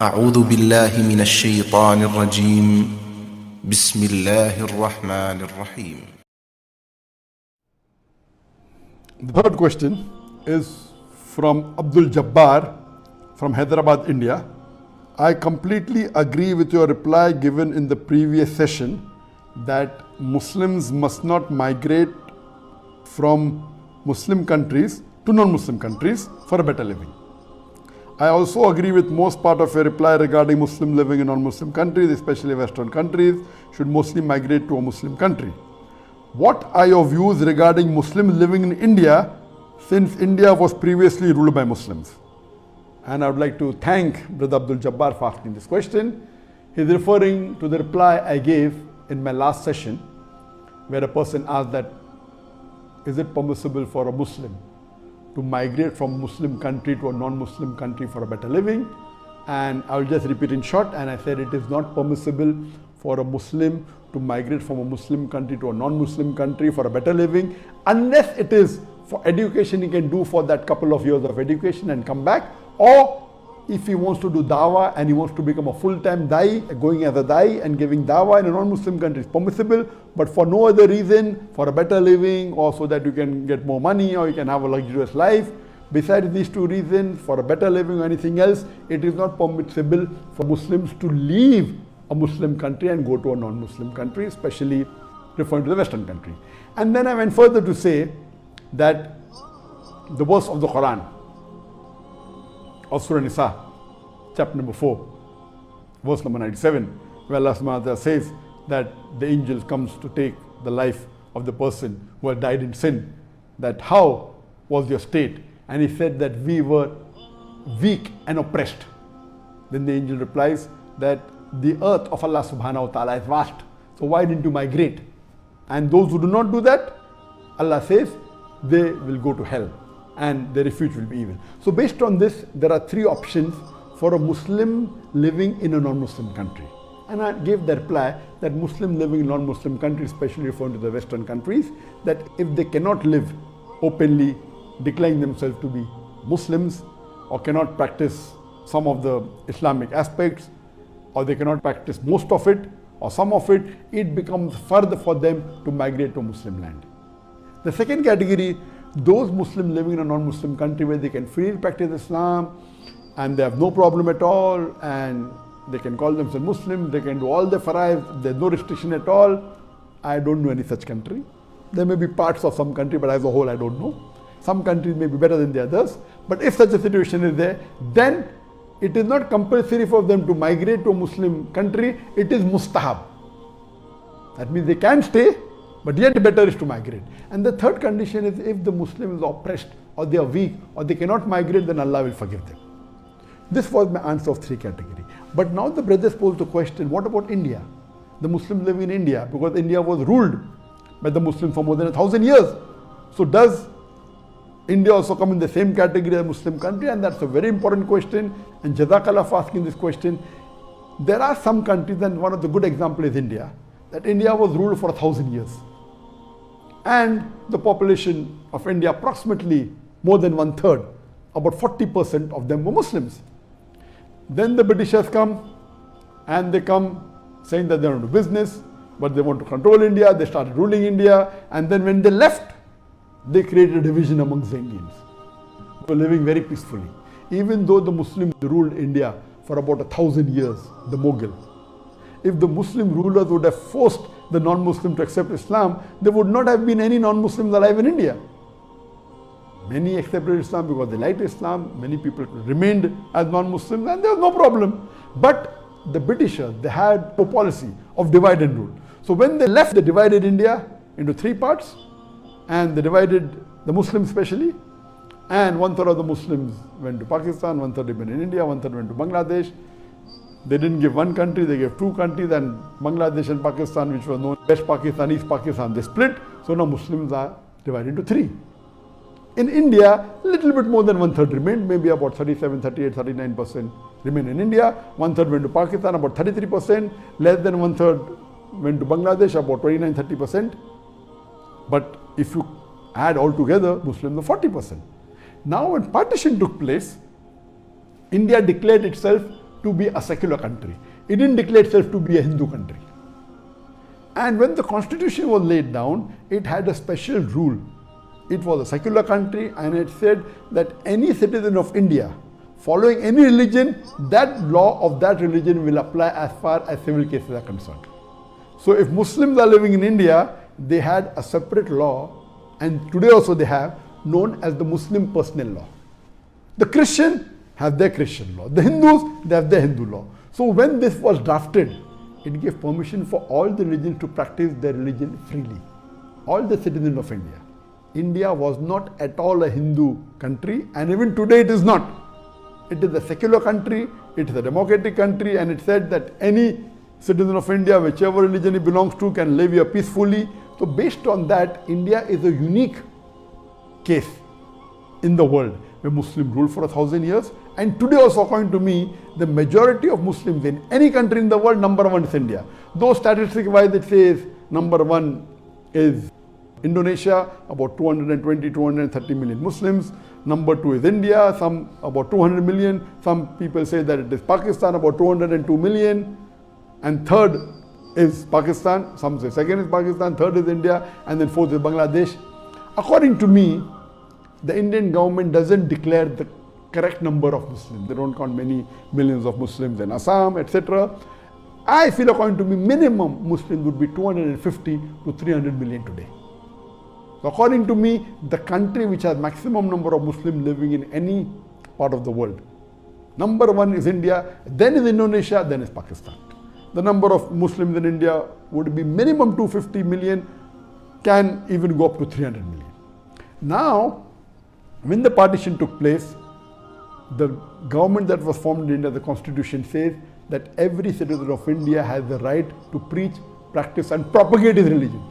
أعوذ بالله من الشيطان الرجيم بسم الله الرحمن الرحيم. The third question is from Abdul Jabbar from Hyderabad, India. I completely agree with your reply given in the previous session that Muslims must not migrate from Muslim countries to non-Muslim countries for a better living. I also agree with most part of your reply regarding Muslim living in non-Muslim countries, especially Western countries, should mostly migrate to a Muslim country. What are your views regarding Muslims living in India, since India was previously ruled by Muslims? And I would like to thank Brother Abdul Jabbar for asking this question. He's referring to the reply I gave in my last session, where a person asked that, is it permissible for a Muslim to migrate from Muslim country to a non-Muslim country for a better living? And I will just repeat in short, and I said it is not permissible for a Muslim to migrate from a Muslim country to a non-Muslim country for a better living, unless it is for education. He can do for that couple of years of education and come back, or if he wants to do Dawah and he wants to become a full-time Dai, going as a Dai and giving Dawah in a non-Muslim country is permissible, but for no other reason, for a better living or so that you can get more money or you can have a luxurious life, besides these two reasons, for a better living or anything else, it is not permissible for Muslims to leave a Muslim country and go to a non-Muslim country, especially referring to the Western country. And then I went further to say that the verse of the Quran, of Surah Nisa, chapter number 4, verse number 97, where Allah subhanahu wa ta'ala says that the angel comes to take the life of the person who had died in sin, that how was your state? And he said that we were weak and oppressed. Then the angel replies that the earth of Allah subhanahu wa ta'ala is vast, so why didn't you migrate? And those who do not do that, Allah says, they will go to hell and their refuge will be evil. So based on this, there are three options for a Muslim living in a non-Muslim country. And I gave the reply that Muslim living in non-Muslim countries, especially referring to the Western countries, that if they cannot live openly, declaring themselves to be Muslims, or cannot practice some of the Islamic aspects, or they cannot practice most of it or some of it, it becomes further for them to migrate to Muslim land. The second category, those Muslims living in a non-Muslim country where they can freely practice Islam and they have no problem at all, and they can call themselves Muslim, they can do all the fara'id, there's no restriction at all. I don't know any such country. There may be parts of some country, but as a whole I don't know. Some countries may be better than the others, but if such a situation is there, then it is not compulsory for them to migrate to a Muslim country, it is mustahab. That means they can stay, but yet better is to migrate. And the third condition is if the Muslim is oppressed or they are weak or they cannot migrate, then Allah will forgive them. This was my answer of three categories. But now the brothers posed the question, what about India? The Muslims live in India, because India was ruled by the Muslims for more than 1,000 years. So does India also come in the same category as Muslim country? And that's a very important question. And Jazakallah for asking this question. There are some countries, and one of the good examples is India, that India was ruled for 1,000 years. And the population of India, approximately more than 1/3, about 40% of them were Muslims. Then the Britishers come, and they come saying that they want to do business, but they want to control India. They started ruling India, and then when they left, they created a division amongst the Indians. They were living very peacefully. Even though the Muslims ruled India for about 1,000 years, the Mughal. If the Muslim rulers would have forced the non-Muslim to accept Islam, there would not have been any non-Muslims alive in India. Many accepted Islam because they liked Islam. Many people remained as non-Muslims, and there was no problem. But the Britishers, they had a policy of divide and rule. So when they left, they divided India into three parts, and they divided the Muslims especially, and 1/3 of the Muslims went to Pakistan, 1/3 went in India, 1/3 went to Bangladesh. They didn't give one country, they gave two countries, and Bangladesh and Pakistan, which was known West Pakistan, East Pakistan, they split. So now Muslims are divided into three. In India, a little bit more than 1/3 remained, maybe about 37, 38, 39% remain in India. 1/3 went to Pakistan, about 33%. Less than 1/3 went to Bangladesh, about 29, 30%. But if you add all together, Muslims are 40%. Now when partition took place, India declared itself to be a secular country. It didn't declare itself to be a Hindu country. And when the constitution was laid down, it had a special rule. It was a secular country, and it said that any citizen of India following any religion, that law of that religion will apply as far as civil cases are concerned. So if Muslims are living in India, they had a separate law, and today also they have, known as the Muslim personal law. The Christian have their Christian law. The Hindus, they have their Hindu law. So when this was drafted, it gave permission for all the religions to practice their religion freely. All the citizens of India. India was not at all a Hindu country, and even today it is not. It is a secular country, it is a democratic country, and it said that any citizen of India, whichever religion he belongs to, can live here peacefully. So based on that, India is a unique case in the world where Muslims ruled for 1,000 years. And today also, according to me, the majority of Muslims in any country in the world, number one is India. Though statistic wise it says number one is Indonesia, about 220, 230 million Muslims. Number two is India, some about 200 million. Some people say that it is Pakistan, about 202 million. And third is Pakistan. Some say second is Pakistan, third is India, and then fourth is Bangladesh. According to me, the Indian government doesn't declare the correct number of Muslims. They don't count many millions of Muslims in Assam, etc. I feel, according to me, minimum Muslims would be 250 to 300 million today. So according to me, the country which has maximum number of Muslims living in any part of the world, number one is India, then is Indonesia, then is Pakistan. The number of Muslims in India would be minimum 250 million, can even go up to 300 million. Now, when the partition took place, the government that was formed in India, the constitution says that every citizen of India has the right to preach, practice and propagate his religion.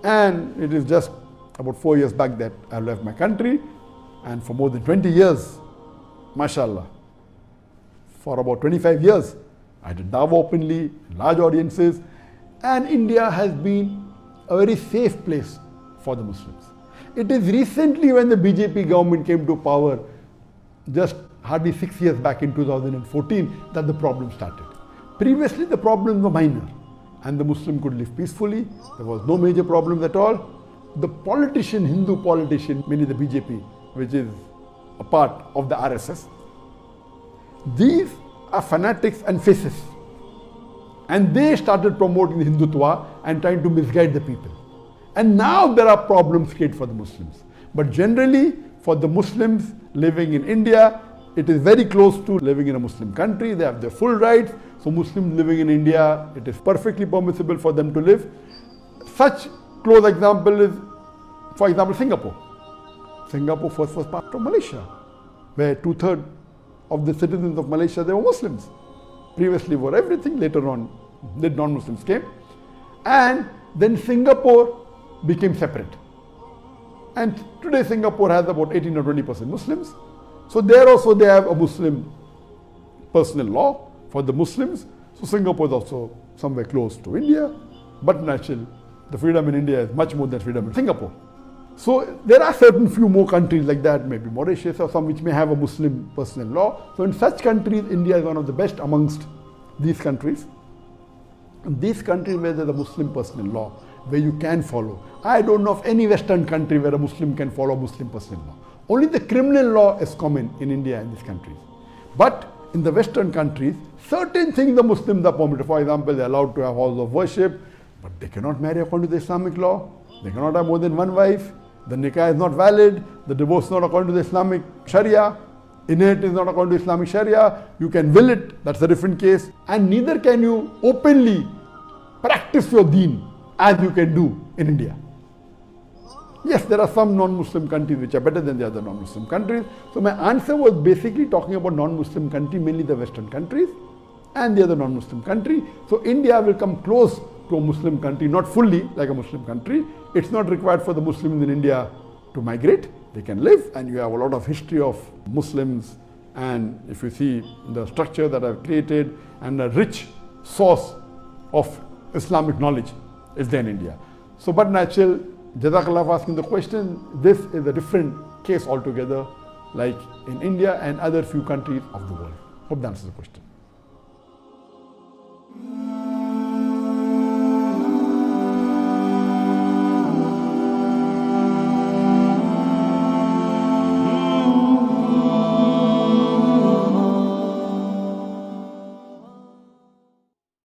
And it is just about 4 years back that I left my country, and for more than 20 years, mashallah, for about 25 years, I did Dawah openly, large audiences, and India has been a very safe place for the Muslims. It is recently when the BJP government came to power, just hardly 6 years back in 2014, that the problem started. Previously the problems were minor, and the Muslim could live peacefully. There was no major problems at all. The politician, Hindu politician, mainly the BJP, which is a part of the RSS, these are fanatics and fascists. And they started promoting the Hindutva and trying to misguide the people. And now there are problems created for the Muslims. But generally, for the Muslims living in India, it is very close to living in a Muslim country. They have their full rights. So Muslims living in India, it is perfectly permissible for them to live. Such close example is, for example, Singapore. Singapore first was part of Malaysia, where 2/3 of the citizens of Malaysia, they were Muslims. Previously were everything, later on the non-Muslims came. And then Singapore became separate. And today Singapore has about 18 or 20% Muslims. So there also they have a Muslim personal law for the Muslims. So Singapore is also somewhere close to India. But naturally, the freedom in India is much more than freedom in Singapore. So there are certain few more countries like that, maybe Mauritius or some which may have a Muslim personal law. So in such countries, India is one of the best amongst these countries. And these countries where there is a Muslim personal law, where you can follow. I don't know of any Western country where a Muslim can follow Muslim personal law. Only the criminal law is common in India and these countries. But in the Western countries, certain things the Muslims are permitted. For example, they are allowed to have halls of worship, but they cannot marry according to the Islamic law. They cannot have more than one wife. The nikah is not valid. The divorce is not according to the Islamic Sharia. Inheritance is not according to Islamic Sharia. You can will it, that's a different case. And neither can you openly practice your deen as you can do in India. Yes, there are some non-Muslim countries which are better than the other non-Muslim countries. So my answer was basically talking about non-Muslim countries, mainly the Western countries and the other non-Muslim country. So India will come close to a Muslim country, not fully like a Muslim country. It's not required for the Muslims in India to migrate. They can live, and you have a lot of history of Muslims, and if you see the structure that I've created and a rich source of Islamic knowledge is there in India. So but natural, Jazakallah for asking the question. This is a different case altogether, like in India and other few countries of the world. Hope that answers the question.